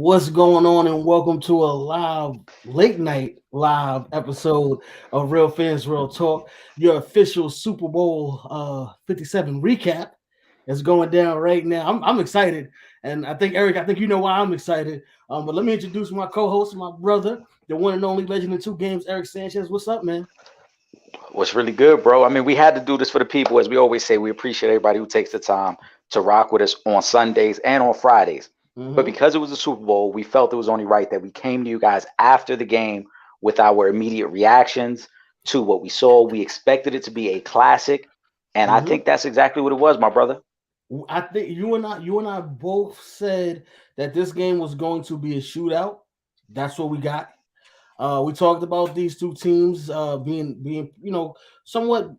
What's going on, and welcome to a late night live episode of Real Fans Real Talk. Your official Super Bowl 57 recap is going down right now. I'm excited, and I think Eric, I think you know why I'm excited. But let me introduce my co-host, my brother, the one and only legend in two games, Eric Sanchez. What's up, man? What's really good, bro? I mean, we had to do this for the people. As we always say, we appreciate everybody who takes the time to rock with us on Sundays and on Fridays. But Mm-hmm. because it was a Super Bowl, we felt it was only right that we came to you guys after the game with our immediate reactions to what we saw. We expected it to be a classic, and I Mm-hmm. think that's exactly what it was, my brother. I think you and I both said that this game was going to be a shootout. That's what we got. We talked about these two teams being somewhat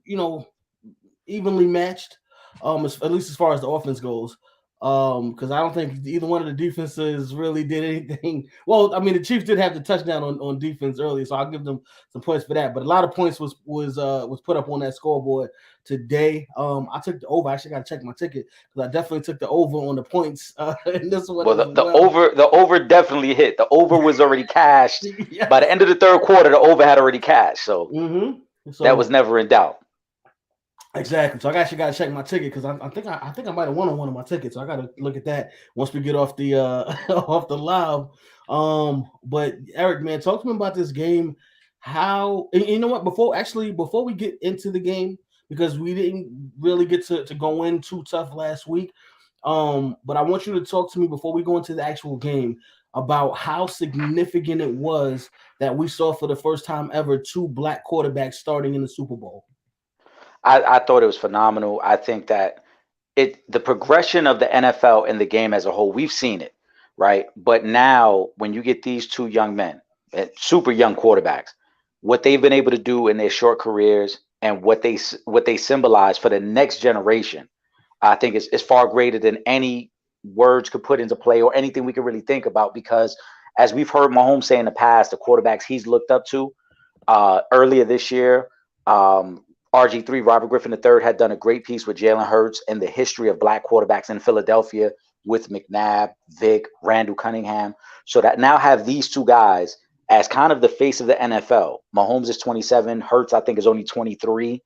evenly matched, at least as far as the offense goes. Because I don't think either one of the defenses really did anything. Well, I mean, the Chiefs did have the touchdown on defense early, so I'll give them some points for that. But a lot of points was put up on that scoreboard today. I took the over. I actually got to check my ticket because I definitely took the over on the points in this one Well, as the well. over definitely hit. The over was already cashed by the Yes. end of the third quarter. The over had already cashed, so that was So never in doubt. exactly. So I actually got to check my ticket because I think I might have won on one of my tickets. So I got to look at that once we get off the off the live. But Eric, man, talk to me about this game. How and you know what? Before we get into the game, because we didn't really get to go in too tough last week. But I want you to talk to me before we go into the actual game about how significant it was that we saw for the first time ever two black quarterbacks starting in the Super Bowl. I thought it was phenomenal. I think that the progression of the NFL and the game as a whole, we've seen it, right? But now when you get these two young men, super young quarterbacks, what they've been able to do in their short careers and what they symbolize for the next generation, I think is far greater than any words could put into play or anything we could really think about. Because as we've heard Mahomes say in the past, the quarterbacks he's looked up to earlier this year. RG3, Robert Griffin III, had done a great piece with Jalen Hurts and the history of black quarterbacks in Philadelphia with McNabb, Vic, Randall Cunningham. So that now have these two guys as kind of the face of the NFL. Mahomes is 27, Hurts, I think, is only 23.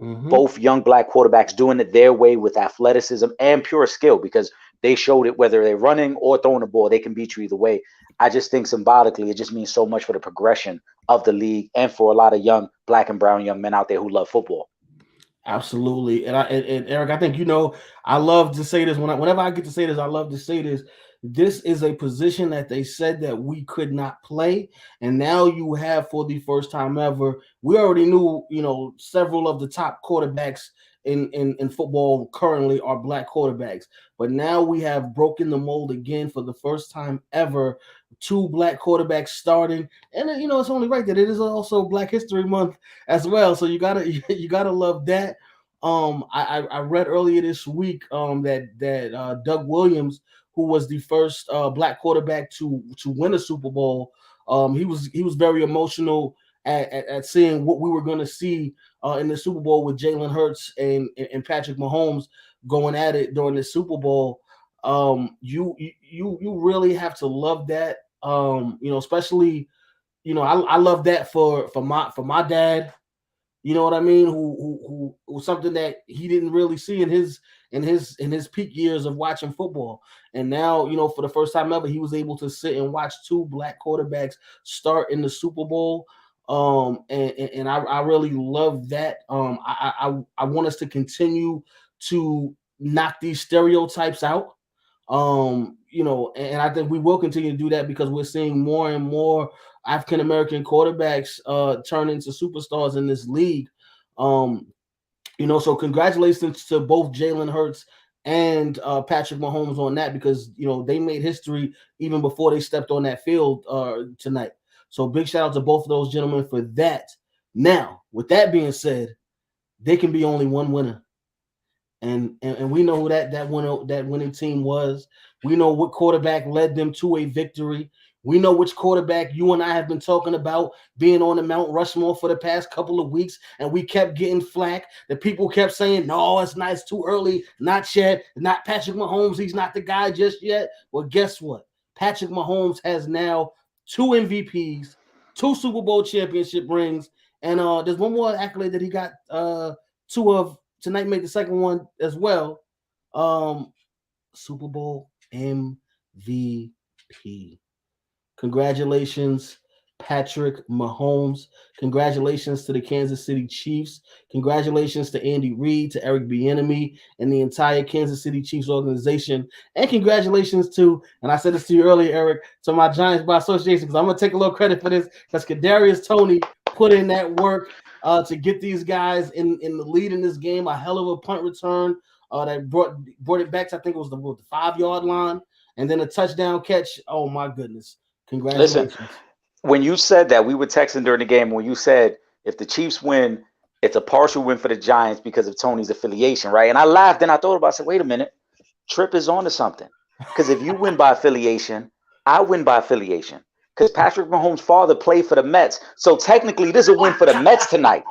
Mm-hmm. Both young black quarterbacks doing it their way with athleticism and pure skill because they showed it whether they're running or throwing the ball, they can beat you either way. I just think symbolically, it just means so much for the progression of the league and for a lot of young black and brown young men out there who love football. Absolutely, and Eric, I think I love to say this whenever I get to say this. I love to say this. This is a position that they said that we could not play, and now you have for the first time ever. We already knew, several of the top quarterbacks in football currently are black quarterbacks, but now we have broken the mold again for the first time ever. Two black quarterbacks starting, and it's only right that it is also Black History Month as well. So you gotta you gotta love that. I read earlier this week that Doug Williams, who was the first black quarterback to win a Super Bowl, he was very emotional at seeing what we were going to see in the Super Bowl with Jalen Hurts and Patrick Mahomes going at it during the Super Bowl. You really have to love that. Especially I love that for my dad. You know what I mean? Who was something that he didn't really see in his peak years of watching football, and now for the first time ever he was able to sit and watch two black quarterbacks start in the Super Bowl. And I really love that. I want us to continue to knock these stereotypes out. And I think we will continue to do that because we're seeing more and more African American quarterbacks turn into superstars in this league. Um, so congratulations to both Jalen Hurts and Patrick Mahomes on that because they made history even before they stepped on that field tonight. So big shout out to both of those gentlemen for that. Now, with that being said, they can be only one winner. And we know who that winning team was. We know what quarterback led them to a victory. We know which quarterback you and I have been talking about being on the Mount Rushmore for the past couple of weeks, and we kept getting flack. The people kept saying, "No, it's not. It's too early. Not yet. Not Patrick Mahomes. He's not the guy just yet." Well, guess what? Patrick Mahomes has now 2 MVPs, 2 Super Bowl championship rings, and there's one more accolade that he got 2 of tonight. Made the second one as well. Super Bowl MVP. Congratulations, Patrick Mahomes. Congratulations to the Kansas City Chiefs. Congratulations to Andy Reid, to Eric Bieniemy, and the entire Kansas City Chiefs organization. And congratulations to, and I said this to you earlier, Eric, to my Giants by association, because I'm going to take a little credit for this, because Kadarius Toney put in that work to get these guys in the lead in this game. A hell of a punt return that brought it back to, I think it was the 5-yard line, and then a touchdown catch. Oh, my goodness. Congratulations. Listen, when you said that, we were texting during the game. When you said if the Chiefs win, it's a partial win for the Giants because of Tony's affiliation, right? And I laughed and I thought about it. I said, wait a minute, Tripp is on to something. Because if you win by affiliation, I win by affiliation. Because Patrick Mahomes' father played for the Mets. So technically, this is a win for the Mets tonight.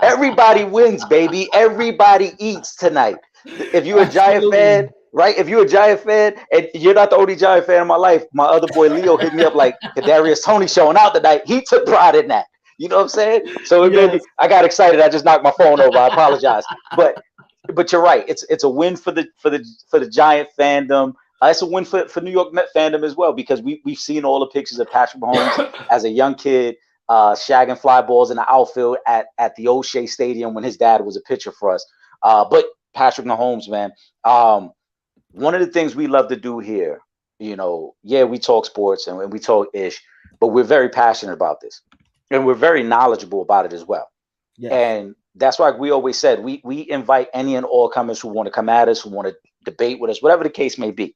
Everybody wins, baby. Everybody eats tonight. If you're a Giant fan, right? If you're a Giant fan, and you're not the only Giant fan in my life, my other boy Leo hit me up like, Kadarius Toney showing out tonight. He took pride in that. You know what I'm saying? So it made me, I got excited. I just knocked my phone over. I apologize. But you're right. It's a win for the Giant fandom. It's a win for New York Met fandom as well, because we've seen all the pictures of Patrick Mahomes as a young kid shagging fly balls in the outfield at the O'Shea Stadium when his dad was a pitcher for us. But Patrick Mahomes, man, one of the things we love to do here, we talk sports and we talk ish, but we're very passionate about this, and we're very knowledgeable about it as well. Yes. And that's why we always said we invite any and all comers who want to come at us, who want to debate with us, whatever the case may be.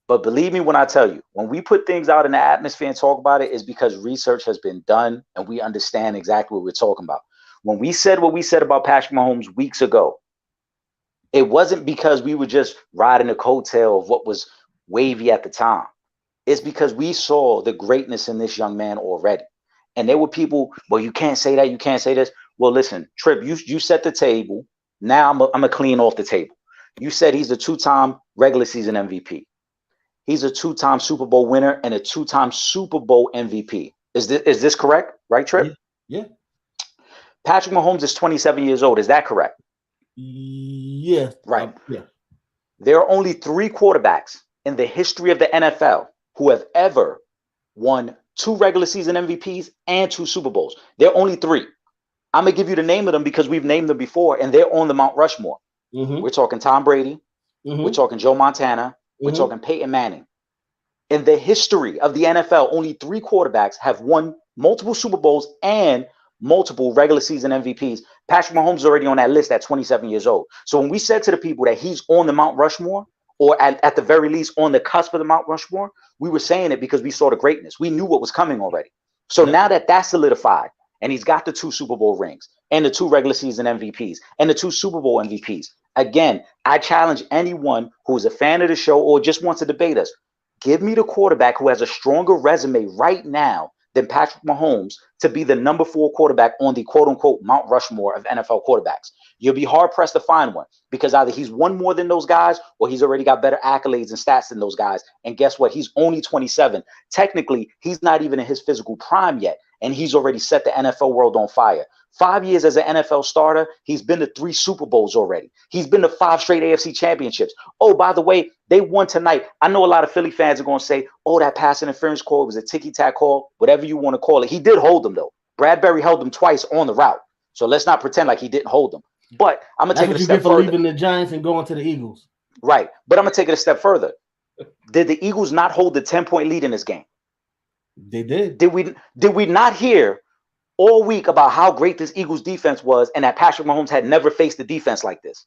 But believe me when I tell you, when we put things out in the atmosphere and talk about it, is because research has been done and we understand exactly what we're talking about. When we said what we said about Patrick Mahomes weeks ago, it wasn't because we were just riding the coattail of what was wavy at the time. It's because we saw the greatness in this young man already. And there were people, well, you can't say that, you can't say this. Well, listen, Tripp, you set the table. Now I'm going to clean off the table. You said he's a 2-time regular season MVP. He's a 2-time Super Bowl winner and a 2-time Super Bowl MVP. Is this correct? Right, Tripp? Yeah. Patrick Mahomes is 27 years old. Is that correct? Yeah. Right. Yeah. There are only 3 quarterbacks in the history of the NFL who have ever won 2 regular season MVPs and 2 Super Bowls. There are only 3. I'm going to give you the name of them because we've named them before, and they're on the Mount Rushmore. Mm-hmm. We're talking Tom Brady. Mm-hmm. We're talking Joe Montana. We're talking Peyton Manning. In the history of the NFL, only 3 quarterbacks have won multiple Super Bowls and multiple regular season MVPs. Patrick Mahomes is already on that list at 27 years old. So when we said to the people that he's on the Mount Rushmore, or at the very least on the cusp of the Mount Rushmore, we were saying it because we saw the greatness. We knew what was coming already. So now that that's solidified, and he's got the 2 Super Bowl rings and the 2 regular season MVPs and the 2 Super Bowl MVPs. Again, I challenge anyone who is a fan of the show or just wants to debate us. Give me the quarterback who has a stronger resume right now than Patrick Mahomes to be the number 4 quarterback on the quote unquote Mount Rushmore of NFL quarterbacks. You'll be hard pressed to find one, because either he's won more than those guys or he's already got better accolades and stats than those guys. And guess what? He's only 27. Technically, he's not even in his physical prime yet, and he's already set the NFL world on fire. 5 years as an NFL starter, he's been to 3 Super Bowls already. He's been to 5 straight AFC championships. Oh, by the way, they won tonight. I know a lot of Philly fans are going to say, oh, that pass interference call was a ticky-tack call, whatever you want to call it. He did hold them, though. Bradbury held them twice on the route. So let's not pretend like he didn't hold them. But I'm going to take it a step further. Leaving the Giants and going to the Eagles. Right. But I'm going to take it a step further. Did the Eagles not hold the 10-point lead in this game? They did. Did we not hear all week about how great this Eagles defense was and that Patrick Mahomes had never faced a defense like this?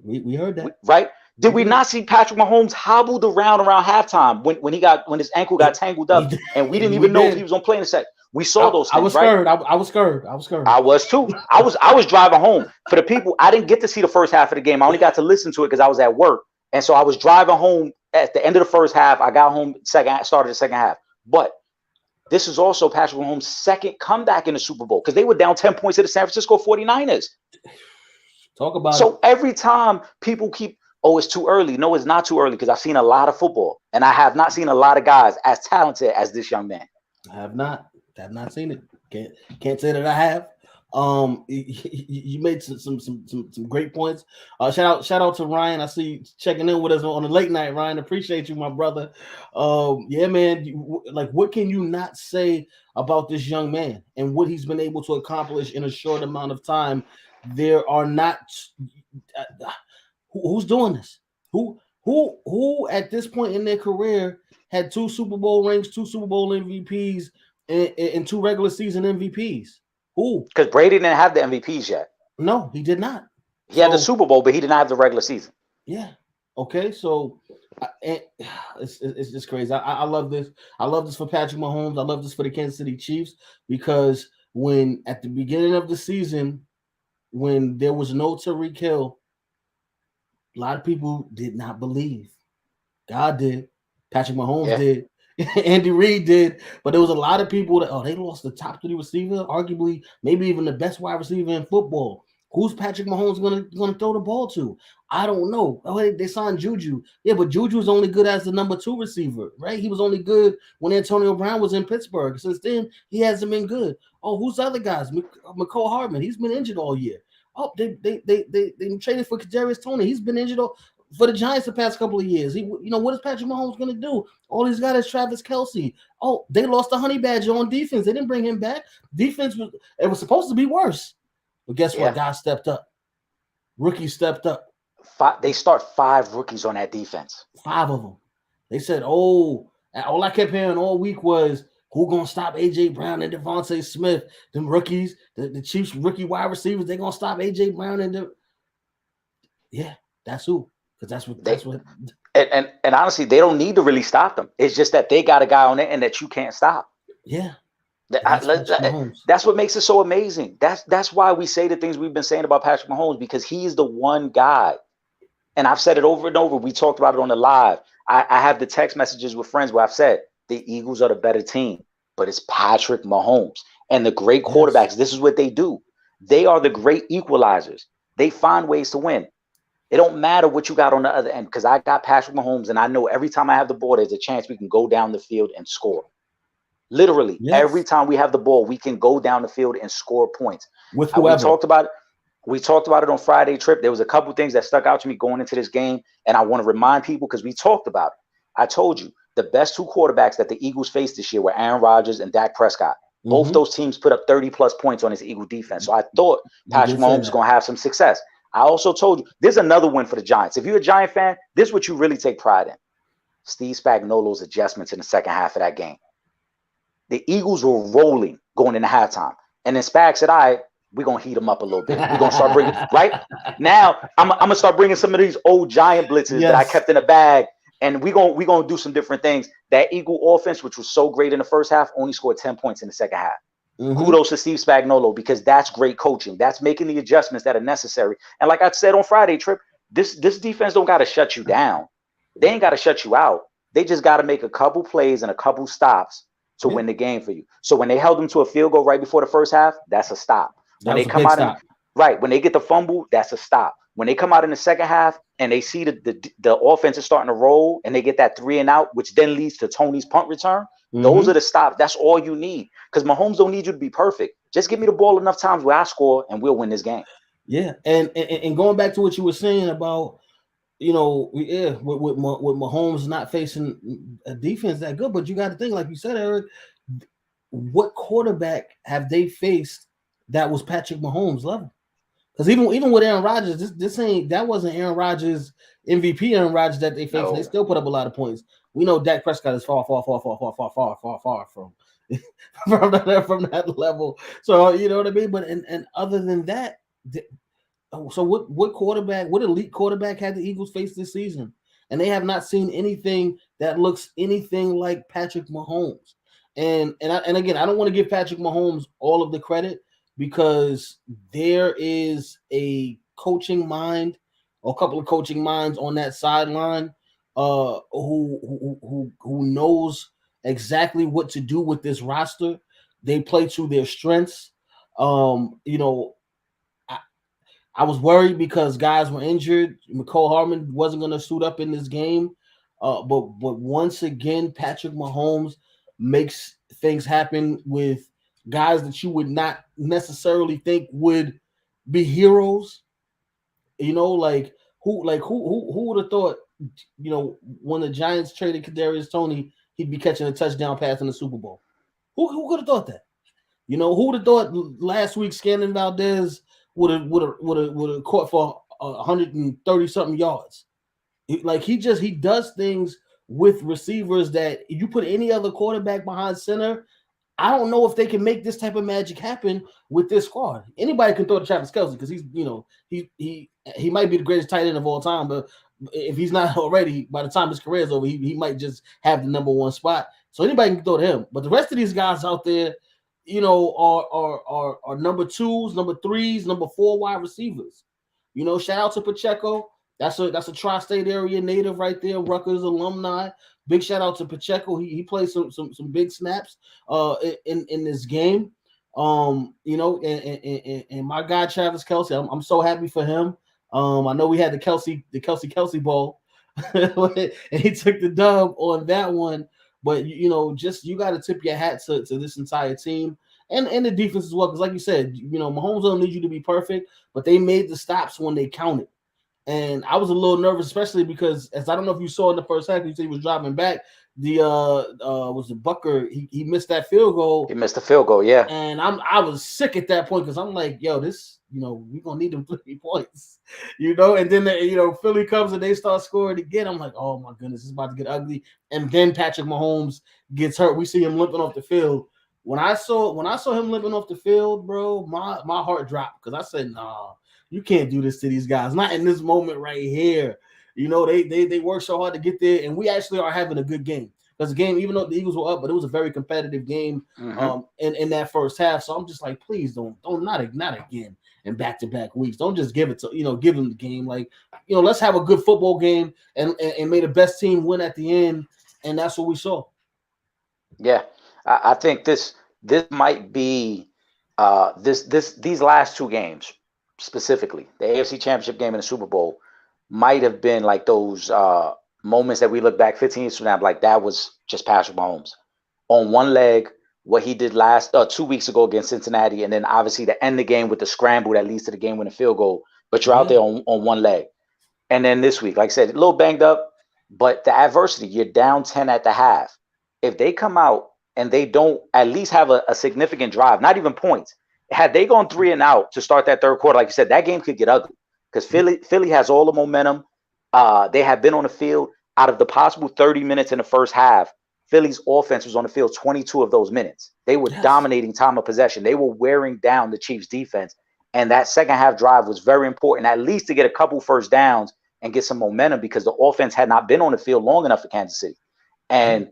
We heard that. Right? Did we not see Patrick Mahomes hobbled around halftime when his ankle got tangled up and we didn't even know if he was on play in a sec? We saw those things. I was scared. Right? I was scared. I was too. I was driving home. For the people, I didn't get to see the first half of the game. I only got to listen to it because I was at work. And so I was driving home at the end of the first half. I got home started the second half. But this is also Patrick Mahomes' second comeback in the Super Bowl, because they were down 10 points to the San Francisco 49ers. Talk about so every time people keep, oh, it's too early. No, it's not too early because I've seen a lot of football, and I have not seen a lot of guys as talented as this young man. I have not seen it. Can't say that I have. You made some great points. Shout out to Ryan. I see you checking in with us on the late night, Ryan. Appreciate you, my brother. Yeah, man. Like, what can you not say about this young man and what he's been able to accomplish in a short amount of time? There are not who's doing this. Who at this point in their career had 2 Super Bowl rings, 2 Super Bowl MVPs, and 2 regular season MVPs? Who? Because Brady didn't have the MVPs yet. No, he did not. He had the Super Bowl, but he did not have the regular season. Yeah. Okay. So it's just crazy. I love this. I love this for Patrick Mahomes. I love this for the Kansas City Chiefs because when at the beginning of the season, when there was no Tyreek Hill, a lot of people did not believe. God did. Patrick Mahomes did. Andy Reid did. But there was a lot of people that, they lost the top 3 receiver, arguably maybe even the best wide receiver in football. Who's Patrick Mahomes gonna throw the ball to? I don't know. Oh, they signed Juju. Yeah, but Juju's only good as the number 2 receiver, right? He was only good when Antonio Brown was in Pittsburgh. Since then, he hasn't been good. Oh, who's the other guys? McCole Hardman. He's been injured all year. Oh, they traded for Kadarius Toney. He's been injured for the Giants the past couple of years. What is Patrick Mahomes going to do? All he's got is Travis Kelce. Oh, they lost the Honey Badger on defense. They didn't bring him back. Defense was supposed to be worse. But guess what? Guys stepped up. Rookies stepped up. They start 5 rookies on that defense. 5 of them. They said, all I kept hearing all week was, who gonna stop A.J. Brown and Devontae Smith? Them rookies, the Chiefs rookie wide receivers, they gonna stop A.J. Brown and that's who. Because that's what. And honestly, they don't need to really stop them. It's just that they got a guy on it and that you can't stop. Yeah. That's what makes it so amazing. That's why we say the things we've been saying about Patrick Mahomes, because he's the one guy. And I've said it over and over. We talked about it on the live. I have the text messages with friends where I've said the Eagles are the better team, but it's Patrick Mahomes and the great quarterbacks. This is what they do. They are the great equalizers. They find ways to win. It don't matter what you got on the other end, because I got Patrick Mahomes, and I know every time I have the ball, there's a chance we can go down the field and score. Literally, every time we have the ball, we can go down the field and score points. With whoever. We talked about it on Friday trip. There was a couple things that stuck out to me going into this game, and I want to remind people because we talked about it. I told you the best 2 quarterbacks that the Eagles faced this year were Aaron Rodgers and Dak Prescott. Both those teams put up 30-plus points on this Eagle defense. So I thought Patrick Mahomes was going to have some success. I also told you there's another win for the Giants. If you're a Giant fan, this is what you really take pride in. Steve Spagnuolo's adjustments in the second half of that game. The Eagles were rolling going into halftime. And then Spag said, all right, we're going to heat them up a little bit. We're going to start bringing, right? Now, I'm going to start bringing some of these old Giant blitzes that I kept in the bag. And we're going to do some different things. That Eagle offense, which was so great in the first half, only scored 10 points in the second half. Kudos to Steve Spagnuolo, because that's great coaching. That's making the adjustments that are necessary. And like I said on Friday trip, this defense don't got to shut you down. They ain't got to shut you out. They just got to make a couple plays and a couple stops to win the game for you. So when they held them to a field goal right before the first half, that's a stop. When they come out when they get the fumble, that's a stop. When they come out in the second half and they see the offense is starting to roll and they get that 3 and out, which then leads to Tony's punt return, those are the stops. That's all you need, because Mahomes don't need you to be perfect. Just give me the ball enough times where I score and we'll win this game. Yeah, and going back to what you were saying about, with Mahomes not facing a defense that good, but you got to think, like you said, Eric, what quarterback have they faced that was Patrick Mahomes level? Because even with Aaron Rodgers, that wasn't Aaron Rodgers MVP Aaron Rodgers that they faced. No. They still put up a lot of points. We know Dak Prescott is far from from that level. So you know what I mean. But and other than that, so what elite quarterback had the Eagles face this season? And they have not seen anything that looks anything like Patrick Mahomes. And again, I don't want to give Patrick Mahomes all of the credit, because there is a coaching mind, or a couple of coaching minds on that sideline, who knows exactly what to do with this roster. They play to their strengths. I was worried because guys were injured. McCole Hardman wasn't going to suit up in this game. But once again, Patrick Mahomes makes things happen with guys that you would not necessarily think would be heroes. You know, who would have thought? You know, when the Giants traded Kadarius Toney, he'd be catching a touchdown pass in the Super Bowl. Who could have thought that? You know, who would have thought last week Scannon Valdez would have caught for 130 something yards? He does things with receivers that you put any other quarterback behind center. I don't know if they can make this type of magic happen with this squad. Anybody can throw to Travis Kelce because he's, he might be the greatest tight end of all time, but if he's not already, by the time his career is over, he might just have the number one spot. So anybody can throw to him. But the rest of these guys out there, are number twos, number threes, number four wide receivers. Shout out to Pacheco. That's a tri-state area native right there, Rutgers alumni. Big shout out to Pacheco. He played some big snaps in this game. And my guy Travis Kelce, I'm so happy for him. I know we had the Kelsey Bowl, and he took the dub on that one. But you got to tip your hat to this entire team and the defense as well. Because like you said, Mahomes don't need you to be perfect, but they made the stops when they counted. And I was a little nervous, especially because, as I don't know if you saw in the first half, you said he was driving back. The was the Bucker. He missed that field goal. He missed the field goal, yeah. And I was sick at that point because I'm like, yo, this, we're gonna need them 3 points, And then Philly comes and they start scoring again. I'm like, oh my goodness, it's about to get ugly. And then Patrick Mahomes gets hurt. We see him limping off the field. When I saw him limping off the field, bro, my heart dropped because I said, nah. You can't do this to these guys. Not in this moment right here. They work so hard to get there, and we actually are having a good game. Because the game, even though the Eagles were up, but it was a very competitive game in that first half. So I'm just like, please don't not again in back-to-back weeks. Don't just give it to give them the game. Like, let's have a good football game and may the best team win at the end. And that's what we saw. Yeah, I think this might be these last two games. Specifically, the AFC Championship game and the Super Bowl might have been like those moments that we look back 15 years from now, like that was just Patrick Mahomes on one leg. What he did 2 weeks ago against Cincinnati, and then obviously to end the game with the scramble that leads to the game-winning field goal. But you're out there on one leg, and then this week, like I said, a little banged up, but the adversity. You're down 10 at the half. If they come out and they don't at least have a significant drive, not even points. Had they gone 3 and out to start that third quarter, like you said, that game could get ugly because Philly has all the momentum. They have been on the field out of the possible 30 minutes in the first half. Philly's offense was on the field 22 of those minutes. They were dominating time of possession. They were wearing down the Chiefs' defense. And that second half drive was very important, at least to get a couple first downs and get some momentum because the offense had not been on the field long enough for Kansas City. And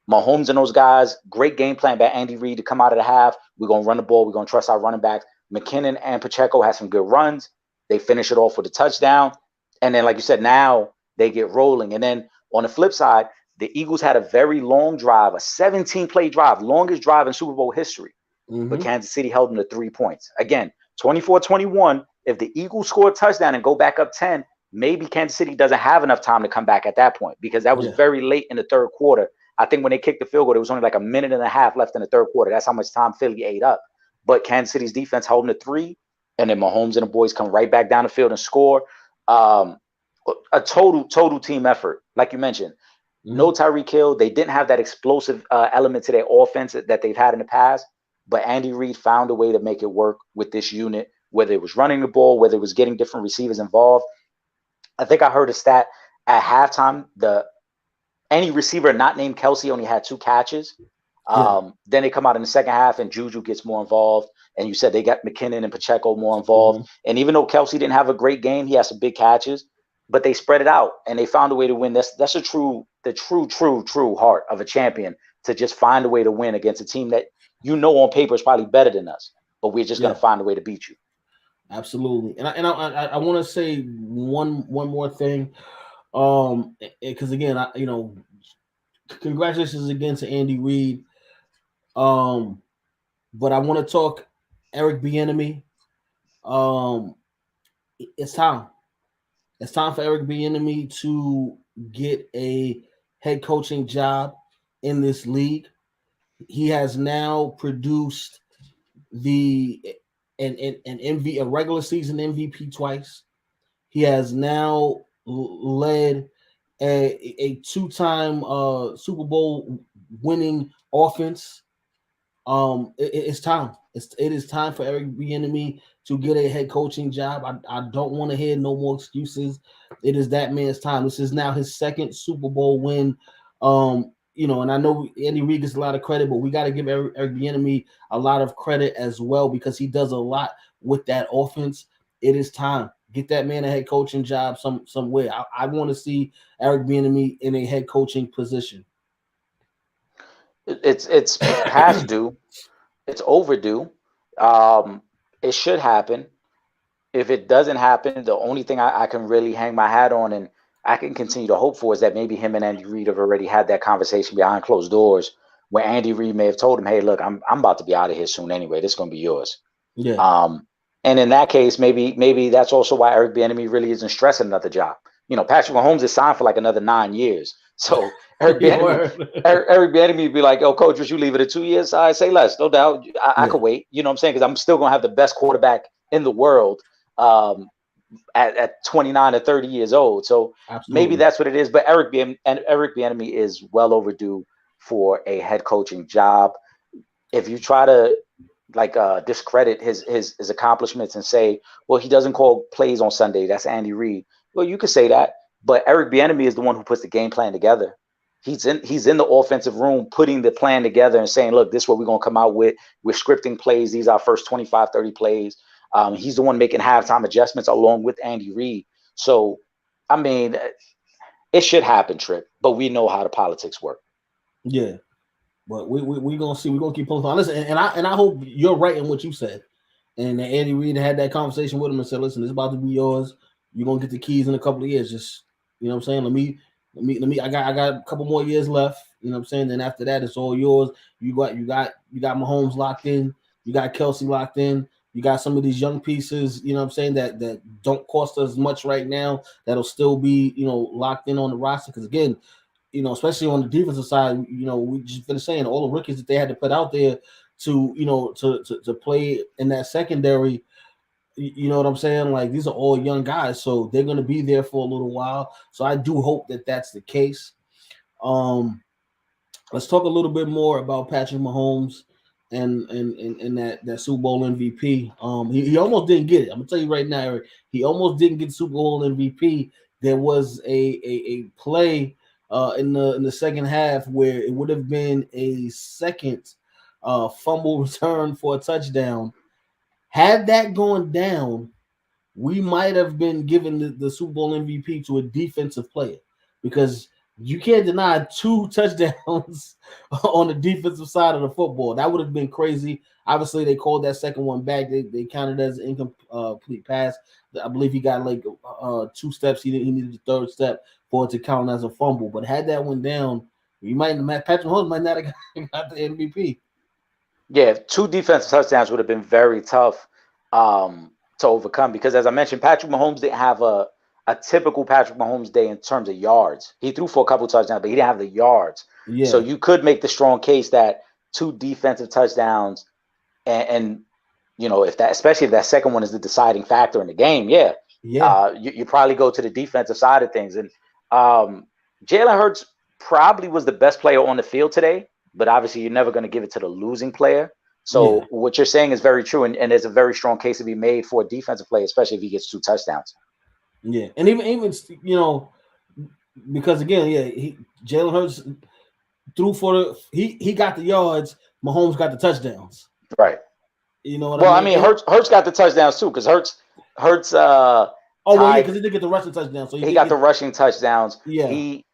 Mahomes and those guys, great game plan by Andy Reid to come out of the half. We're going to run the ball. We're going to trust our running backs. McKinnon and Pacheco had some good runs. They finish it off with a touchdown. And then, like you said, now they get rolling. And then on the flip side, the Eagles had a very long drive, a 17-play drive, longest drive in Super Bowl history. But Kansas City held them to 3 points. Again, 24-21. If the Eagles score a touchdown and go back up 10, maybe Kansas City doesn't have enough time to come back at that point because that was very late in the third quarter. I think when they kicked the field goal, there was only like a minute and a half left in the third quarter. That's how much time Philly ate up. But Kansas City's defense held them to 3, and then Mahomes and the boys come right back down the field and score. A total team effort, like you mentioned. No Tyreek Hill. They didn't have that explosive element to their offense that they've had in the past. But Andy Reid found a way to make it work with this unit, whether it was running the ball, whether it was getting different receivers involved. I think I heard a stat at halftime, any receiver not named Kelce only had 2 catches. Then they come out in the second half and Juju gets more involved. And you said they got McKinnon and Pacheco more involved. And even though Kelce didn't have a great game, he has some big catches, but they spread it out and they found a way to win. That's the true heart of a champion, to just find a way to win against a team that on paper is probably better than us, but we're just going to find a way to beat you. Absolutely. And I want to say one more thing. Because again, congratulations again to Andy Reid. But I want to talk Eric Bieniemy. it's time. It's time for Eric Bieniemy to get a head coaching job in this league. He has now produced the an MV a regular season MVP twice. He has now led a two-time Super Bowl winning offense. It's time. It is time for Eric Bieniemy to get a head coaching job. I don't want to hear no more excuses. It is that man's time. This is now his second Super Bowl win. And I know Andy Reid gets a lot of credit, but we got to give Eric Bieniemy a lot of credit as well because he does a lot with that offense. It is time. Get that man a head coaching job somewhere. I want to see Eric Bieniemy in a head coaching position. It's past due. It's overdue. Um, it should happen. If it doesn't happen, the only thing I can really hang my hat on and I can continue to hope for is that maybe him and Andy Reid have already had that conversation behind closed doors where Andy Reid may have told him, hey, look, I'm about to be out of here soon anyway. This is gonna be yours. Yeah. And in that case, maybe that's also why Eric Bieniemy really isn't stressing another job. Patrick Mahomes is signed for like another 9 years. So Eric Bieniemy would be like, "Oh, coach, would you leave it at 2 years? I say less, no doubt. I could wait. You know what I'm saying? Because I'm still gonna have the best quarterback in the world at 29 or 30 years old. So Absolutely. maybe that's what it is. But Eric Bieniemy is well overdue for a head coaching job. If you try to discredit his accomplishments and say, well, he doesn't call plays on Sunday. That's Andy Reid. Well, you could say that, but Eric Bieniemy is the one who puts the game plan together. He's in the offensive room putting the plan together and saying, look, this is what we're going to come out with. We're scripting plays. These are our first 25, 30 plays. He's the one making halftime adjustments along with Andy Reid. So, I mean, it should happen, Trip, but we know how the politics work. Yeah. But we gonna see. We're gonna keep posting on. Listen, and I hope you're right in what you said. And that Andy Reid had that conversation with him and said, "Listen, it's about to be yours. You're gonna get the keys in a couple of years. Just what I'm saying. Let me. I got a couple more years left. You know what I'm saying. Then after that, it's all yours. You got Mahomes locked in. You got Kelsey locked in. You got some of these young pieces. You know what I'm saying that don't cost us much right now. That'll still be locked in on the roster because again." Especially on the defensive side, we just been saying all the rookies that they had to put out there to play in that secondary. You know what I'm saying? Like these are all young guys, so they're going to be there for a little while. So I do hope that that's the case. Let's talk a little bit more about Patrick Mahomes and that Super Bowl MVP. He almost didn't get it. I'm gonna tell you right now, Eric, he almost didn't get Super Bowl MVP. There was a play in the second half where it would have been a second fumble return for a touchdown. Had that gone down, we might have been given the Super Bowl MVP to a defensive player because you can't deny 2 touchdowns on the defensive side of the football. That would have been crazy. Obviously, they called that second one back. They counted it as an incomplete pass. I believe he got like 2 steps. He needed the third step for it to count as a fumble. But had that went down, Patrick Mahomes might not have got the MVP. Yeah, 2 defensive touchdowns would have been very tough to overcome because, as I mentioned, Patrick Mahomes didn't have a typical Patrick Mahomes day in terms of yards. He threw for a couple touchdowns, but he didn't have the yards. Yeah. So you could make the strong case that 2 defensive touchdowns and especially if that second one is the deciding factor in the game, you probably go to the defensive side of things. And Jalen Hurts probably was the best player on the field today, but obviously you're never going to give it to the losing player. So what you're saying is very true, and there's a very strong case to be made for a defensive player, especially if he gets 2 touchdowns. Yeah, and even because again, Jalen Hurts threw for he got the yards. Mahomes got the touchdowns. Right. You know what I mean? Hurts got the touchdowns too because Hurts. Because he did get the rushing touchdowns. So he got the rushing touchdowns. Yeah. He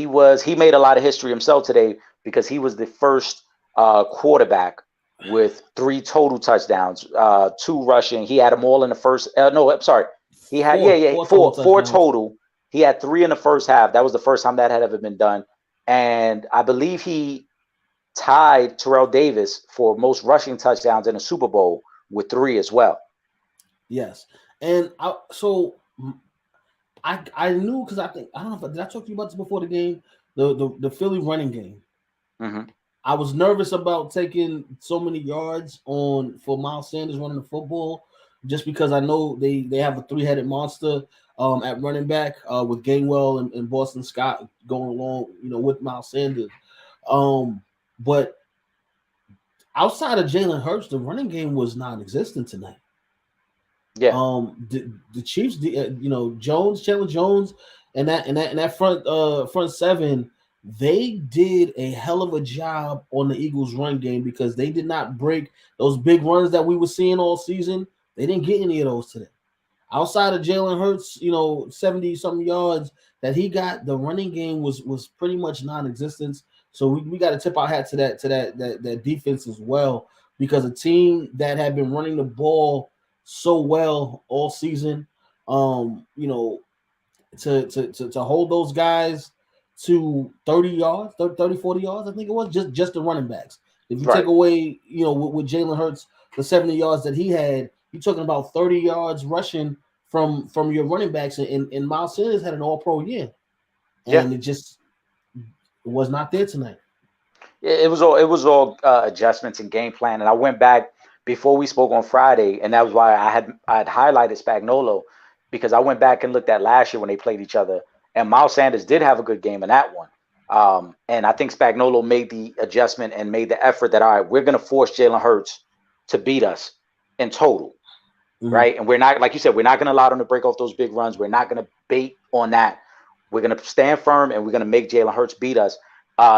made a lot of history himself today because he was the first quarterback with 3 total touchdowns, 2 rushing. He had them all in the first. No, I'm sorry. He had four total. He had 3 in the first half. That was the first time that had ever been done, and I believe he tied Terrell Davis for most rushing touchdowns in a Super Bowl with 3 as well. Yes, and I knew because I don't know if did I talk to you about this before the game, the Philly running game. Hmm. I was nervous about taking so many yards on for Miles Sanders running the football, just because I know they have a three-headed monster at running back with Gainwell and Boston Scott going along, with Miles Sanders. Um, but outside of Jalen Hurts, the running game was non-existent tonight. Yeah, The Chiefs, Jones, Chandler Jones, and that front seven, they did a hell of a job on the Eagles' run game because they did not break those big runs that we were seeing all season. They didn't get any of those today. Outside of Jalen Hurts, 70 something yards that he got, the running game was pretty much non-existent. So we got to tip our hat to that defense as well, because a team that had been running the ball so well all season, um, you know, to hold those guys to 30 yards, 30, 40 yards, I think it was just the running backs. If you take right. away, with Jalen Hurts, the 70 yards that he had, you're talking about 30 yards rushing from your running backs, and Miles Sanders had an all-pro year, Yeah. and it just was not there tonight. It was all adjustments and game plan. And I went back before we spoke on Friday, and that was why I had highlighted Spagnolo, because I went back and looked at last year when they played each other, and Miles Sanders did have a good game in that one. And I think Spagnolo made the adjustment and made the effort that, all right, we're going to force Jalen Hurts to beat us in total, Mm-hmm. right? And we're not, like you said, we're not going to allow them to break off those big runs. We're not going to bait on that. We're going to stand firm, and we're going to make Jalen Hurts beat us.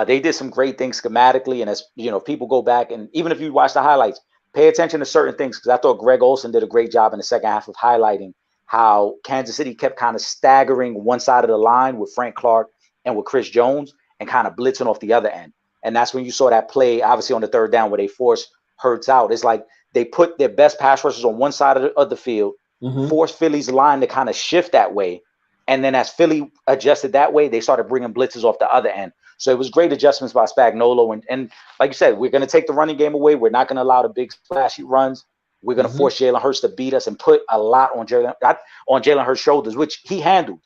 They did some great things schematically, and as you know, people go back and even if you watch the highlights, pay attention to certain things, because I thought Greg Olson did a great job in the second half of highlighting how Kansas City kept kind of staggering one side of the line with Frank Clark and with Chris Jones, and kind of blitzing off the other end. And that's when you saw that play, obviously on the third down, where they forced Hurts out. It's like they put their best pass rushers on one side of the field, Mm-hmm. forced Philly's line to kind of shift that way. And then as Philly adjusted that way, they started bringing blitzes off the other end. So it was great adjustments by Spagnolo. And like you said, we're going to take the running game away. We're not going to allow the big splashy runs. We're going to Mm-hmm. force Jalen Hurts to beat us and put a lot on Jalen Hurts' shoulders, which he handled.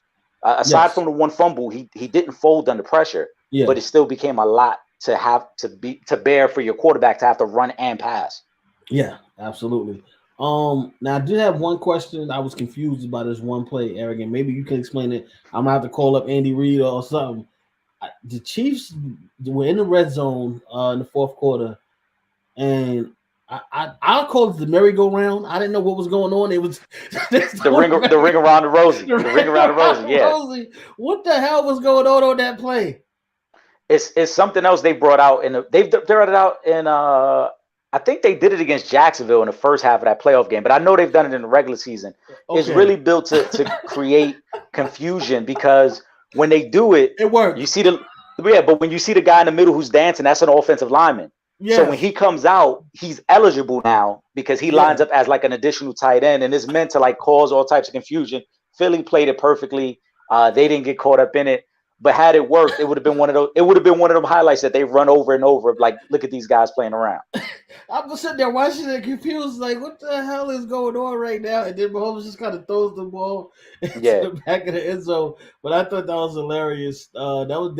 Aside Yes. from the one fumble, he didn't fold under pressure, Yeah. but it still became a lot to have to bear for your quarterback to have to run and pass. Yeah, absolutely. Now I did have one question. I was confused about this one play, Eric, and maybe you can explain it. I'm gonna have to call up Andy Reid or something. The Chiefs were in the red zone in the fourth quarter, and I called it the merry-go-round. I didn't know what was going on. It was The ring around the Rosie, the the ring ring around the Rosie, around yeah. Rosie. What the hell was going on that play? It's something else they brought out they've brought it out in I think they did it against Jacksonville in the first half of that playoff game, but I know they've done it in the regular season. It's Okay, really built to create confusion, because when they do it, it you worked. see the yeah, but when you see the guy in the middle who's dancing, that's an offensive lineman. So when Yes, he comes out, he's eligible now because he lines yeah, up as like an additional tight end, and it's meant to like cause all types of confusion. Philly played it perfectly. They didn't get caught up in it. But had it worked, it would have been one of those. It would have been one of them highlights that they run over and over. Like, look at these guys playing around. I was sitting there watching it confused, like, what the hell is going on right now? And then Mahomes just kind of throws the ball into Yeah, the back of the end zone. But I thought that was hilarious. That would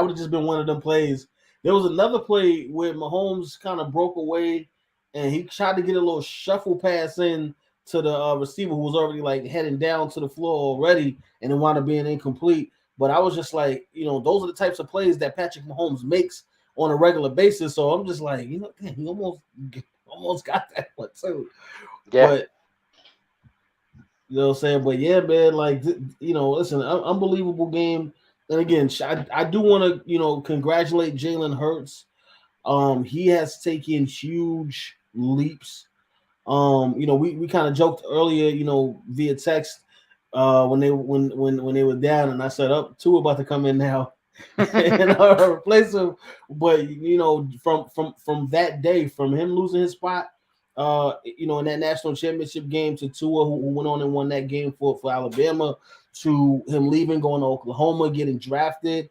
have just been one of them plays. There was another play where Mahomes kind of broke away, and he tried to get a little shuffle pass in to the receiver who was already like heading down to the floor already, and it wound up being incomplete. But I was just like, those are the types of plays that Patrick Mahomes makes on a regular basis. So I'm just like, damn, he almost got that one too. yeah. But you know what I'm saying? But yeah, man, like listen, unbelievable game. And again, I do want to congratulate Jalen Hurts. He has taken huge leaps. We kind of joked earlier, via text, when they were down, and I said, "Up, two about to come in now." And replace him. But from that day, from him losing his spot, in that national championship game, to Tua, who went on and won that game for Alabama, to him leaving, going to Oklahoma, getting drafted.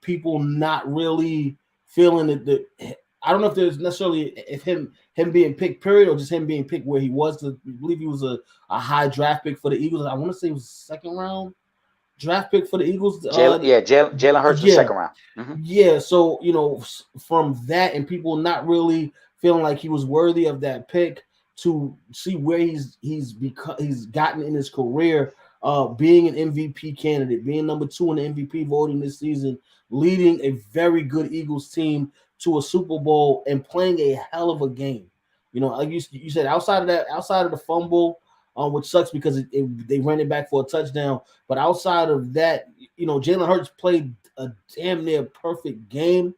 People not really feeling it. I don't know if there's necessarily if him being picked period or just him being picked where he was. I believe he was a high draft pick for the Eagles. I want to say it was second round draft pick for the Eagles. Jalen Hurts was Yeah, second round. yeah. So from that and people not really feeling like he was worthy of that pick to see where he's gotten in his career, being an MVP candidate, being number 2 in the MVP voting this season, leading a very good Eagles team to a Super Bowl and playing a hell of a game. Like you said, outside of the fumble, which sucks because they ran it back for a touchdown. But outside of that, Jalen Hurts played a damn near perfect game.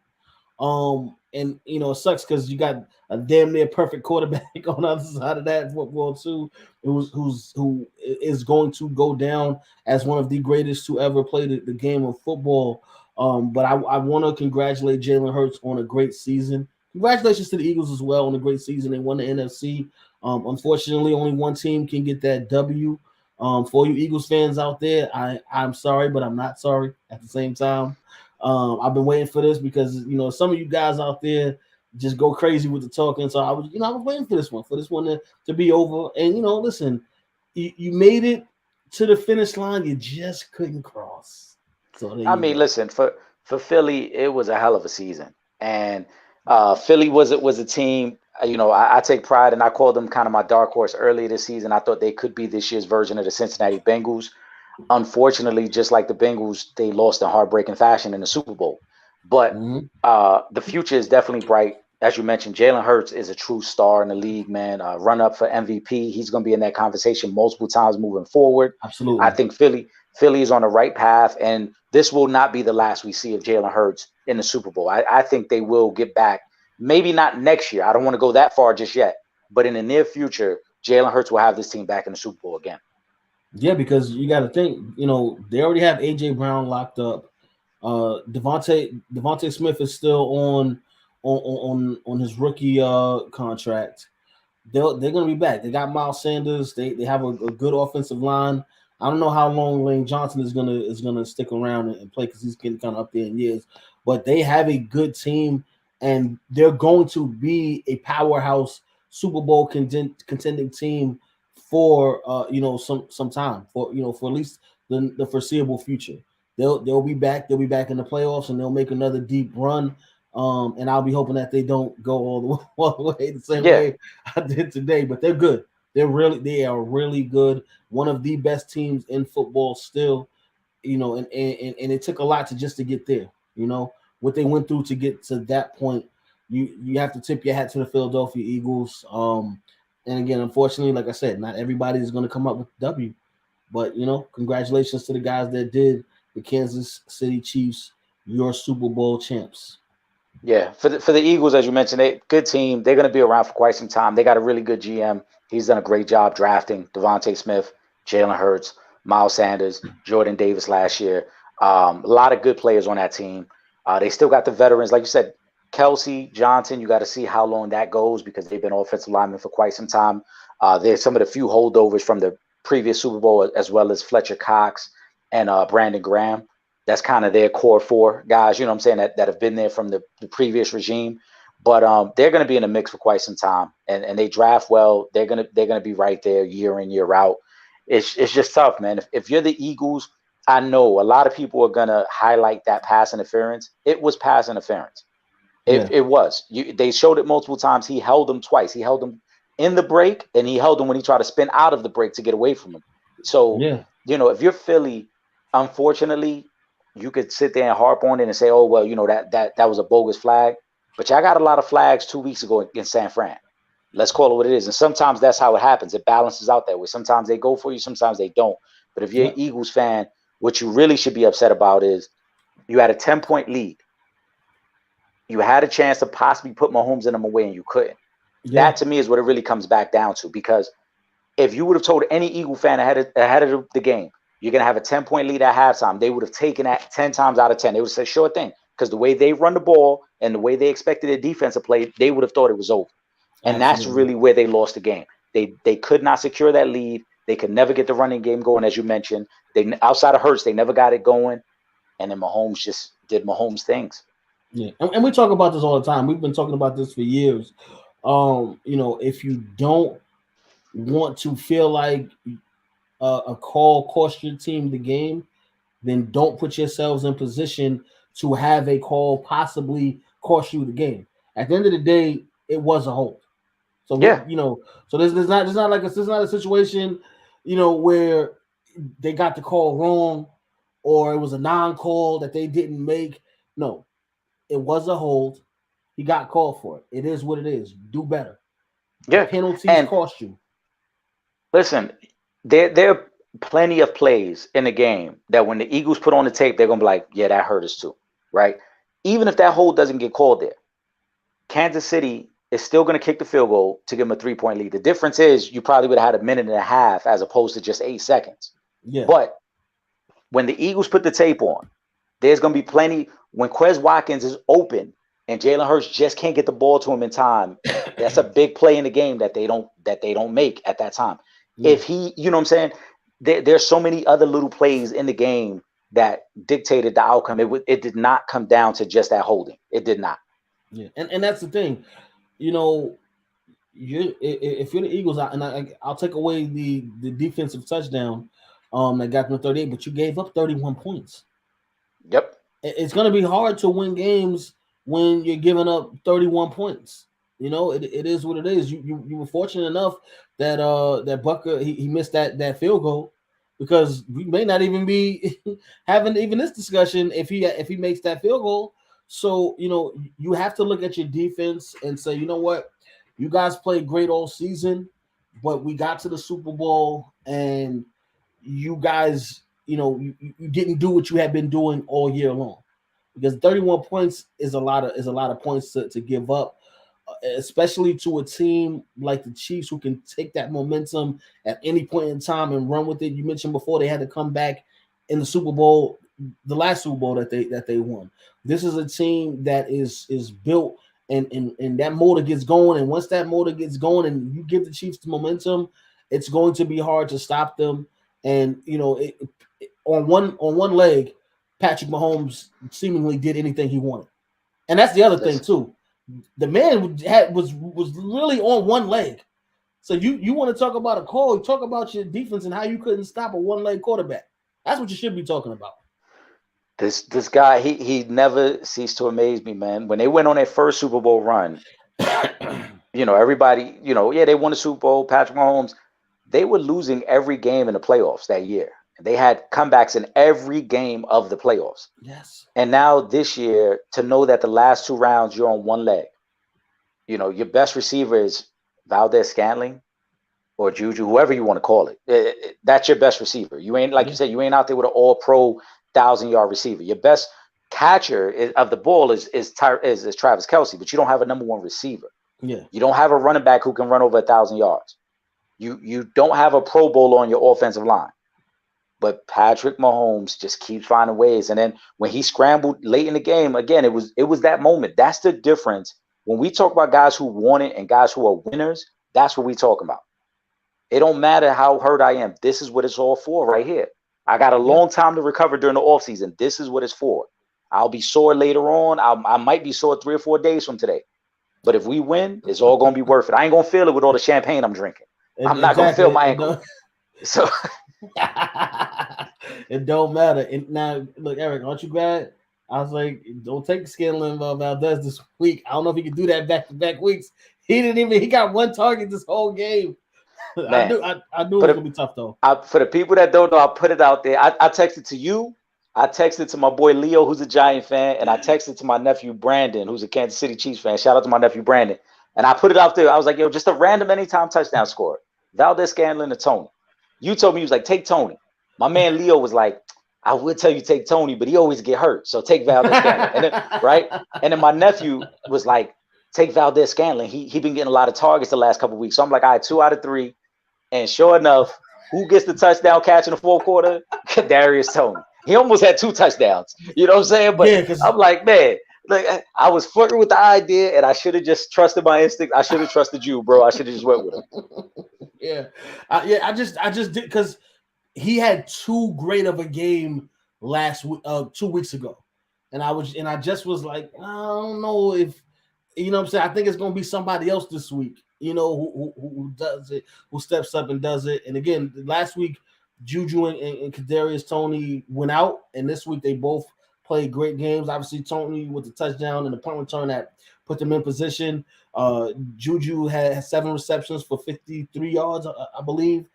And it sucks because you got a damn near perfect quarterback on the other side of that football too, who is going to go down as one of the greatest to ever play the game of football. But I want to congratulate Jalen Hurts on a great season. Congratulations to the Eagles as well on a great season. They won the NFC. Unfortunately, only one team can get that W. For you Eagles fans out there, I'm sorry, but I'm not sorry at the same time. I've been waiting for this because some of you guys out there just go crazy with the talking. So I was waiting for this one to be over. And listen, you made it to the finish line, you just couldn't cross. So there I you mean, go. listen, for Philly, it was a hell of a season, and Philly was a team. I take pride, and I called them kind of my dark horse earlier this season. I thought they could be this year's version of the Cincinnati Bengals. Unfortunately, just like the Bengals, they lost in heartbreaking fashion in the Super Bowl. But Mm-hmm. the future is definitely bright. As you mentioned, Jalen Hurts is a true star in the league, man. Run up for MVP. He's going to be in that conversation multiple times moving forward. I Absolutely. think Philly is on the right path, and this will not be the last we see of Jalen Hurts in the Super Bowl. I think they will get back. Maybe not next year. I don't want to go that far just yet, but in the near future, Jalen Hurts will have this team back in the Super Bowl again. Yeah, because you got to think, they already have AJ Brown locked up. Devontae Smith is still on his rookie contract. They're going to be back. They got Miles Sanders. They have a good offensive line. I don't know how long Lane Johnson is gonna stick around and play because he's getting kind of up there in years. But they have a good team, and they're going to be a powerhouse Super Bowl contending team for some time for at least the foreseeable future. They'll be back. They'll be back in the playoffs, and they'll make another deep run. And I'll be hoping that they don't go all the way the same Yeah, way I did today. But they're good. They are really good. One of the best teams in football still. And it took a lot to get there. What they went through to get to that point. You have to tip your hat to the Philadelphia Eagles. And again, unfortunately, like I said, not everybody is going to come up with W. But congratulations to the guys that did. The Kansas City Chiefs, your Super Bowl champs. yeah. For the Eagles, as you mentioned, good team. They're going to be around for quite some time. They got a really good GM. He's done a great job drafting Devontae Smith, Jalen Hurts, Miles Sanders, Jordan Davis last year. A lot of good players on that team. They still got the veterans, like you said, Kelsey Johnson. You got to see how long that goes because they've been offensive linemen for quite some time. There's some of the few holdovers from the previous Super Bowl, as well as Fletcher Cox and Brandon Graham. That's kind of their core four guys, you know what I'm saying, that have been there from the previous regime. But they're going to be in the mix for quite some time, and they draft well. They're gonna be right there year in year out. It's just tough, man. If you're the Eagles, I know a lot of people are gonna highlight that pass interference. It was pass interference. Yeah, It was. They showed it multiple times. He held him twice. He held him in the break, and he held him when he tried to spin out of the break to get away from him. So, yeah, if you're Philly, unfortunately, you could sit there and harp on it and say, "Oh, well, that was a bogus flag." But y'all got a lot of flags 2 weeks ago in San Fran. Let's call it what it is. And sometimes that's how it happens. It balances out that way. Sometimes they go for you, sometimes they don't. But if you're an yep, Eagles fan, what you really should be upset about is you had a 10-point lead. You had a chance to possibly put Mahomes in them away and you couldn't. yeah, That to me is what it really comes back down to. Because if you would have told any Eagle fan ahead of the game, you're gonna have a 10-point lead at halftime, they would have taken that 10 times out of 10. They would have said, sure thing. Because the way they run the ball and the way they expected their defense to play, they would have thought it was over. And that's absolutely. really where they lost the game. They could not secure that lead. They could never get the running game going, as you mentioned. They outside of Hurts, they never got it going. And then Mahomes just did Mahomes things. Yeah, and we talk about this all the time. We've been talking about this for years. If you don't want to feel like a call cost your team the game, then don't put yourselves in position to have a call possibly cost you the game. At the end of the day, it was a hold. So Yeah, so there's not a situation, where they got the call wrong or it was a non-call that they didn't make. No, it was a hold. He got called for it. It is what it is. Do better. The yeah. penalties And cost you. listen, there are plenty of plays in the game that when the Eagles put on the tape, they're gonna be like, yeah, that hurt us too, right? Even if that hold doesn't get called there, Kansas City is still going to kick the field goal to give them a 3 point lead. The difference is you probably would have had a minute and a half as opposed to just 8 seconds. Yeah. But when the Eagles put the tape on, there's going to be plenty. When Quez Watkins is open and Jalen Hurts just can't get the ball to him in time, that's a big play in the game that they don't make at that time. Yeah. If he, you know what I'm saying? There's so many other little plays in the game that dictated the outcome. It did not come down to just that holding. It did not. Yeah. And that's the thing. You know, if you're the Eagles, I'll take away the defensive touchdown that got them 38, but you gave up 31 points. Yep. It's going to be hard to win games when you're giving up 31 points. It is what it is. You were fortunate enough that Bucker he missed that field goal, because we may not even be having even this discussion if he makes that field goal. So you have to look at your defense and say, you know what, you guys played great all season, but we got to the Super Bowl and you guys, you didn't do what you had been doing all year long, because 31 points is a lot of points to give up, especially to a team like the Chiefs who can take that momentum at any point in time and run with it. You mentioned before they had to come back in the Super Bowl, the last Super Bowl that they won. This is a team that is built, and that motor gets going, and once that motor gets going and you give the Chiefs the momentum, it's going to be hard to stop them. And on one leg, Patrick Mahomes seemingly did anything he wanted, and that's the other thing Listen. too. The man was really on one leg. So you want to talk about a call? You talk about your defense and how you couldn't stop a one leg quarterback. That's what you should be talking about. This guy, he never ceased to amaze me, man. When they went on their first Super Bowl run, everybody, yeah, they won the Super Bowl. Patrick Mahomes, they were losing every game in the playoffs that year. They had comebacks in every game of the playoffs. Yes. And now this year, to know that the last two rounds you're on one leg, your best receiver is Valdez Scantling or Juju, whoever you want to call it. That's your best receiver. You ain't, like Yeah. you said, you ain't out there with an all-pro 1,000-yard receiver. Your best catcher of the ball is Travis Kelce, but you don't have a number one receiver. Yeah. You don't have a running back who can run over 1,000 yards. You don't have a Pro Bowler on your offensive line. But Patrick Mahomes just keeps finding ways. And then when he scrambled late in the game, again, it was that moment. That's the difference. When we talk about guys who won it and guys who are winners, that's what we talk about. It don't matter how hurt I am. This is what it's all for right here. I got a Yeah. long time to recover during the offseason. This is what it's for. I'll be sore later on. I might be sore 3 or 4 days from today. But if we win, it's all going to be worth it. I ain't going to feel it with all the champagne I'm drinking. I'm not going to Exactly. feel my ankle. So It don't matter. And now, look, Eric, aren't you glad? I was like, don't take Scanlon Valdez this week. I don't know if he can do that back to back weeks. He got one target this whole game. I man, knew I knew it for was the gonna be tough though. for the people that don't know, I put it out there. I texted to you. I texted to my boy Leo, who's a Giant fan, and I texted to my nephew Brandon, who's a Kansas City Chiefs fan. Shout out to my nephew Brandon. And I put it out there. I was like, yo, just a random anytime touchdown score. Valdez Scanlon to Tony. You told me, he was like, take Tony. My man Leo was like, I would tell you take Tony, but he always get hurt. So take Valdez Scanlon. And then right? And then my nephew was like, take Valdez Scanlon. He been getting a lot of targets the last couple of weeks. So I'm like, all right, 2 out of 3. And sure enough, who gets the touchdown catch in the fourth quarter? Darius Tony. He almost had 2 touchdowns. You know what I'm saying? But Yeah, because I'm like, man, look, I was flirting with the idea, and I should have just trusted my instinct. I should have trusted you, bro. I should have just went with him. yeah, I just did, because he had too great of a game last week, 2 weeks ago. and I just was like, I don't know if you know what I'm saying. I think it's gonna be somebody else this week. You know who does it, who steps up and does it. And again, last week Juju and Kadarius Toney went out, and this week they both played great games. Obviously, Toney with the touchdown and the punt return that put them in position. Juju had 7 receptions for 53 yards, I believe.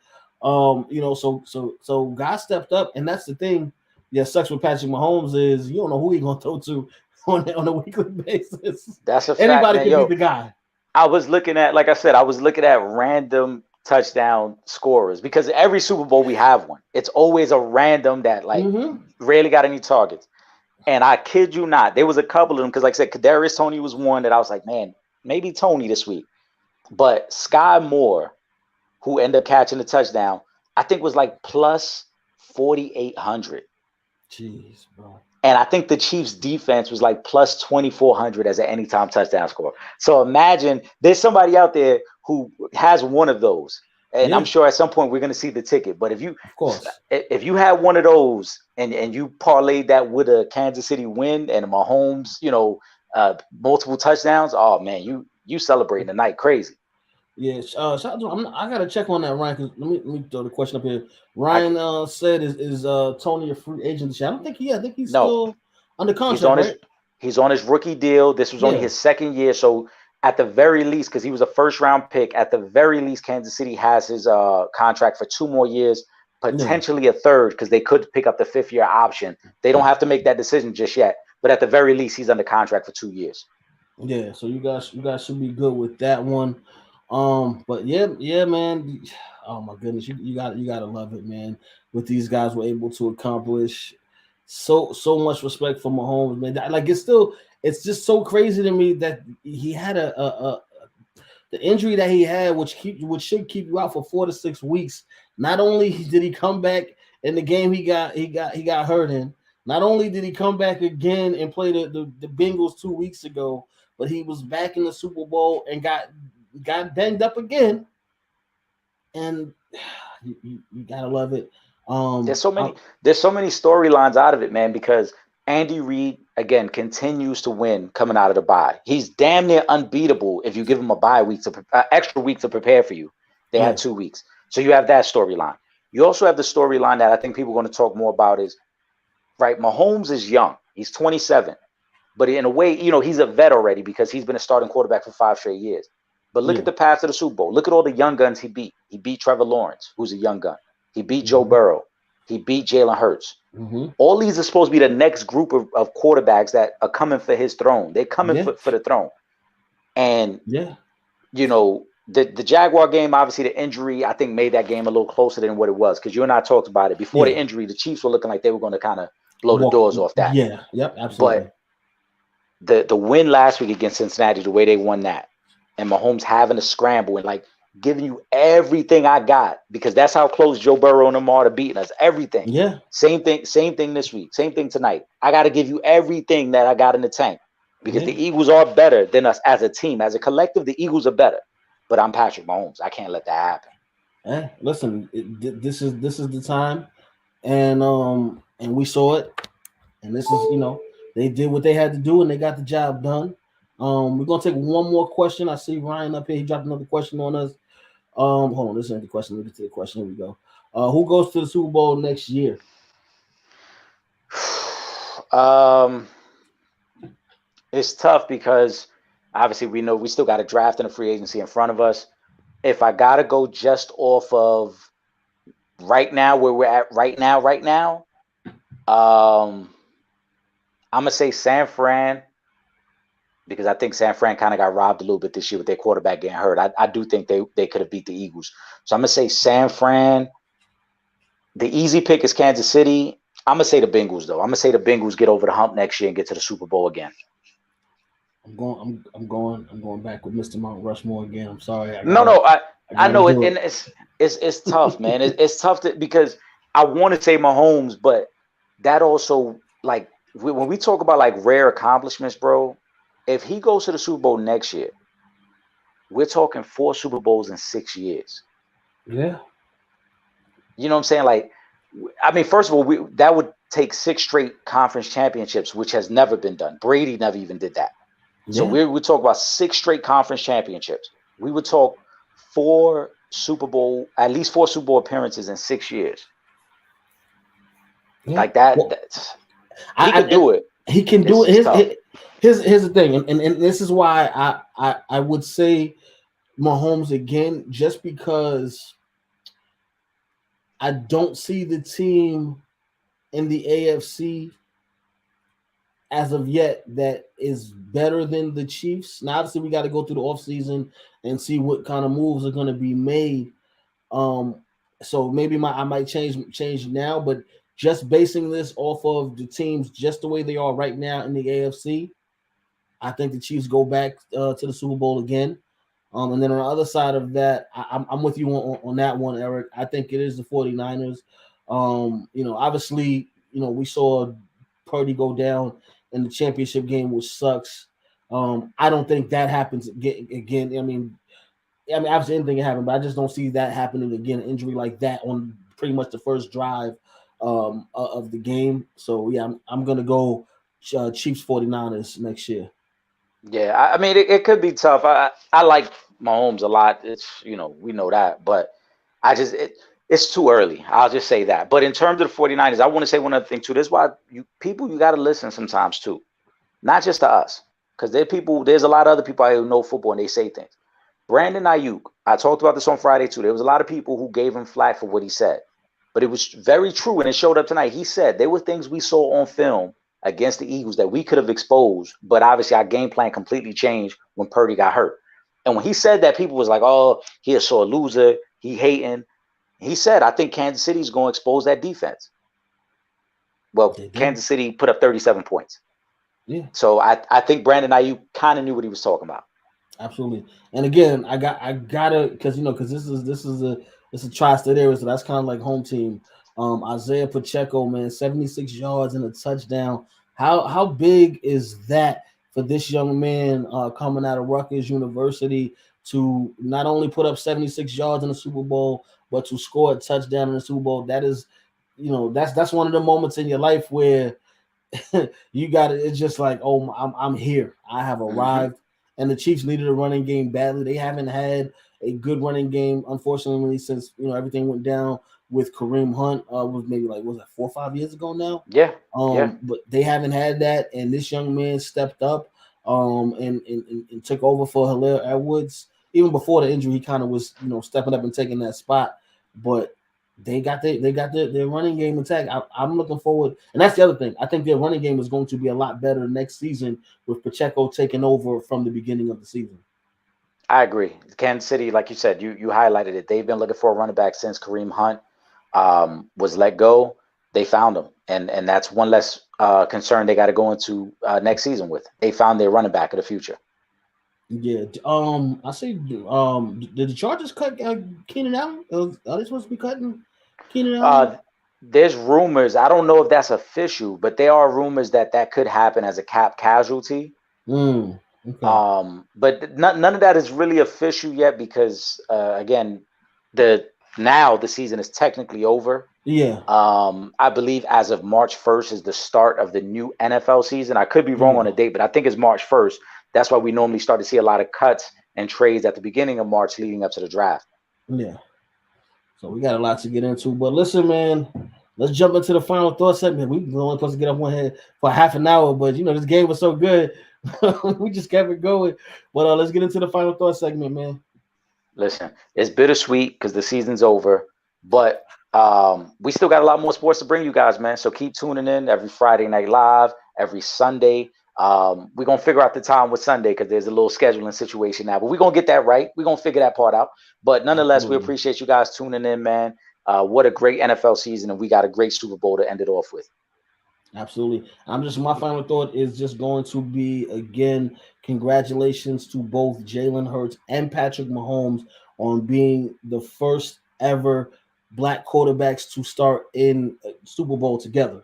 You know, so guys stepped up, and that's the thing. Yeah, sucks with Patrick Mahomes is you don't know who he's gonna throw to on a weekly basis. That's a fact, Anybody man. could be Yo, the guy. I was looking at, like I said, I was looking at random touchdown scorers because every Super Bowl we have one. It's always a random that like Mm-hmm. rarely got any targets. And I kid you not, there was a couple of them because, like I said, Kadarius Toney was one that I was like, man, maybe Toney this week. But Sky Moore, who ended up catching the touchdown, I think was like plus 4,800. Jeez, bro. And I think the Chiefs defense was like plus 2,400 as an anytime touchdown score. So imagine there's somebody out there who has one of those. And I'm Yeah, sure at some point we're going to see the ticket. But of course. if you had one of those and you parlayed that with a Kansas City win and a Mahomes, multiple touchdowns, oh man, you celebrating the night crazy. Yeah, shout out to, I gotta check on that, Ryan. Cause let me throw the question up here. I Ryan said, "Is Tony a free agent this year?" I don't think he. I think he's No, still under he's contract, on his right? he's on his rookie deal. This was only Yeah, his second year, so at the very least, because he was a first round pick, at the very least, Kansas City has his contract for 2 more years, yeah, potentially a third, because they could pick up the fifth year option. They don't have to make that decision just yet, but at the very least, he's under contract for 2 years. yeah. So you guys should be good with that one. But yeah, man. Oh my goodness, you gotta love it, man. What these guys were able to accomplish. So much respect for Mahomes, man. Like it's just so crazy to me that he had a the injury that he had, which should keep you out for 4 to 6 weeks. Not only did he come back in the game he got hurt in, not only did he come back again and play the Bengals 2 weeks ago, but he was back in the Super Bowl and got banged up again. And you gotta love it. There's Um, so I, many there's so many storylines out of it, man, because Andy Reid again continues to win coming out of the bye. He's damn near unbeatable if you give him a bye week to extra week to prepare for you. They had yeah, 2 weeks, so you have that storyline. You also have the storyline that I think people are going to talk more about is right. Mahomes is young; he's 27, but in a way, he's a vet already because he's been a starting quarterback for 5 straight years. But look at yeah, the path to the Super Bowl. Look at all the young guns he beat. He beat Trevor Lawrence, who's a young gun. He beat Joe mm-hmm, Burrow. He beat Jalen Hurts. mm-hmm, All these are supposed to be the next group of quarterbacks that are coming for his throne. They're coming yeah, for the throne. And, yeah, the Jaguar game, obviously the injury, I think made that game a little closer than what it was because you and I talked about it. Before the yeah. injury, the Chiefs were looking like they were going to kind of blow the Walk, doors off that. yeah, yep, absolutely. But the win last week against Cincinnati, the way they won that, and Mahomes having to scramble and like giving you everything I got because that's how close Joe Burrow and them are to beating us. Everything. Yeah, Same thing this week. Same thing tonight. I got to give you everything that I got in the tank because yeah. the Eagles are better than us as a team. As a collective, the Eagles are better. But I'm Patrick Mahomes. I can't let that happen. Hey, listen, this is the time, and we saw it, and this is they did what they had to do, and they got the job done. We're gonna take one more question. I see Ryan up here. He dropped another question on us. Hold on, this isn't the question. Let me get to the question. Here we go. Who goes to the Super Bowl next year? um, it's tough because obviously we know we still got a draft and a free agency in front of us. If I gotta go just off of right now where we're at right now, um, I'm gonna say San Fran because I think San Fran kind of got robbed a little bit this year with their quarterback getting hurt. I do think they could have beat the Eagles. So I'm gonna say San Fran. The easy pick is Kansas City. I'm gonna say the Bengals though. I'm gonna say the Bengals get over the hump next year and get to the Super Bowl again. I'm going back with Mr. Mount Rushmore again. I'm sorry. I No, gotta no, I I I gotta know it, do it. and it's tough, man. It's tough because I want to say Mahomes, but that also like when we talk about like rare accomplishments, bro. If he goes to the Super Bowl next year, we're talking 4 Super Bowls in 6 years. Yeah. You know what I'm saying? Like, I mean, first of all, that would take 6 straight conference championships, which has never been done. Brady never even did that. So Yeah, we would talk about 6 straight conference championships. We would talk at least 4 Super Bowl appearances in 6 years. yeah. Like that. Well, He could I do it. he can do It's it. just tough. Here's the thing, and this is why I would say Mahomes again, just because I don't see the team in the AFC as of yet that is better than the Chiefs. Now, obviously, we got to go through the offseason and see what kind of moves are going to be made. Um, so maybe I might change now, but just basing this off of the teams just the way they are right now in the AFC, I think the Chiefs go back to the Super Bowl again. And then on the other side of that, I'm with you on that one, Eric. I think it is the 49ers. Obviously, we saw Purdy go down in the championship game, which sucks. I don't think that happens again. I mean, obviously anything can happen, but I just don't see that happening again. An injury like that on pretty much the first drive of the game. So yeah, I'm gonna go Chiefs 49ers next year. Yeah, I mean, it could be tough. I like Mahomes a lot. We know that, but it's too early. I'll just say that. But in terms of the 49ers, I want to say one other thing too. This is why you got to listen sometimes too, not just to us, because there's a lot of other people out here who know football and they say things. Brandon Ayuk, I talked about this on Friday too. There was a lot of people who gave him flack for what he said, but it was very true, and it showed up tonight. He said there were things we saw on film against the Eagles that we could have exposed, but obviously our game plan completely changed when Purdy got hurt. And when he said that, people was like, "Oh, he a sore loser. He hating." He said, "I think Kansas City's going to expose that defense." Well, They did. Kansas City put up 37 points. Yeah. So I think Brandon Ayuk kind of knew what he was talking about. Absolutely. And again, I gotta because this is a tri-state area, so that's kind of like home team. Isaiah Pacheco, man, 76 yards and a touchdown. How big is that for this young man coming out of Rutgers University to not only put up 76 yards in the Super Bowl, but to score a touchdown in the Super Bowl? That is, that's one of the moments in your life where you got it. It's just like, oh, I'm here. I have Hmm. arrived. And the Chiefs needed a running game badly. They haven't had a good running game, unfortunately, since everything went down with Kareem Hunt. Was maybe like was that 4 or 5 years ago now. Yeah, yeah, But they haven't had that, and this young man stepped up and took over for Hilaire Edwards. Even before the injury, he kind of was stepping up and taking that spot. But they got their running game intact. I'm looking forward, and that's the other thing. I think their running game is going to be a lot better next season with Pacheco taking over from the beginning of the season. I agree. Kansas City, like you said, you highlighted it. They've been looking for a running back since Kareem Hunt was let go. They found him, and that's one less concern they got to go into next season with. They found their running back of the future. Yeah. I see. Did the Chargers cut Keenan Allen? Are they supposed to be cutting Keenan Allen? Uh, there's rumors. I don't know if that's official, but there are rumors that that could happen as a cap casualty. Okay. But none of that is really official yet because again, the now the season is technically over. Yeah. I believe as of March 1st is the start of the new NFL season. I could be wrong on Yeah. the date, but I think it's March 1st. That's why we normally start to see a lot of cuts and trades at the beginning of March leading up to the draft. Yeah. So we got a lot to get into. But listen, man, let's jump into the final thought segment. We were only supposed to get up one head for half an hour, but this game was so good. We just kept it going. But let's get into the final thought segment, man. Listen, it's bittersweet because the season's over, but we still got a lot more sports to bring you guys, man. So keep tuning in every Friday night live, every Sunday. We're gonna figure out the time with Sunday because there's a little scheduling situation now, but we're gonna get that right. We're gonna figure that part out. But nonetheless, we Absolutely. appreciate you guys tuning in, man. What a great NFL season, and we got a great Super Bowl to end it off with. Absolutely. My final thought is just going to be again, congratulations to both Jalen Hurts and Patrick Mahomes on being the first ever black quarterbacks to start in Super Bowl together,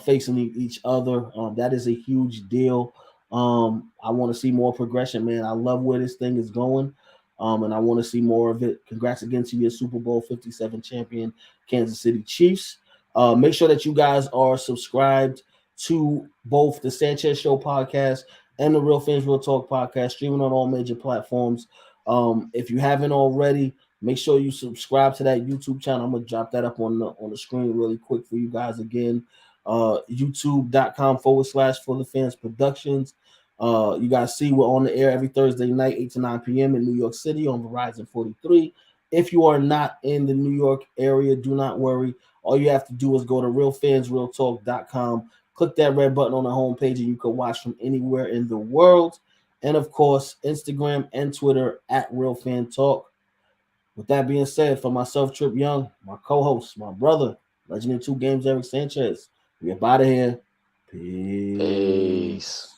facing each other. That is a huge deal. I want to see more progression, man. I love where this thing is going. And I want to see more of it. Congrats again to your Super Bowl 57 champion, Kansas City Chiefs. Make sure that you guys are subscribed to both the Sanchez Show podcast and the Real Fans Real Talk podcast, streaming on all major platforms. If you haven't already, make sure you subscribe to that YouTube channel. I'm gonna drop that up on the screen really quick for you guys again. YouTube.com/, for the fans productions. You guys see we're on the air every Thursday night, 8 to 9 p.m. in New York City on Verizon 43. If you are not in the New York area, do not worry. All you have to do is go to realfansrealtalk.com, click that red button on the homepage, and you can watch from anywhere in the world. And of course, Instagram and Twitter at RealFanTalk. With that being said, for myself, Trip Young, my co-host, my brother, Legend in Two Games, Eric Sanchez, we up out of here. Peace. Peace.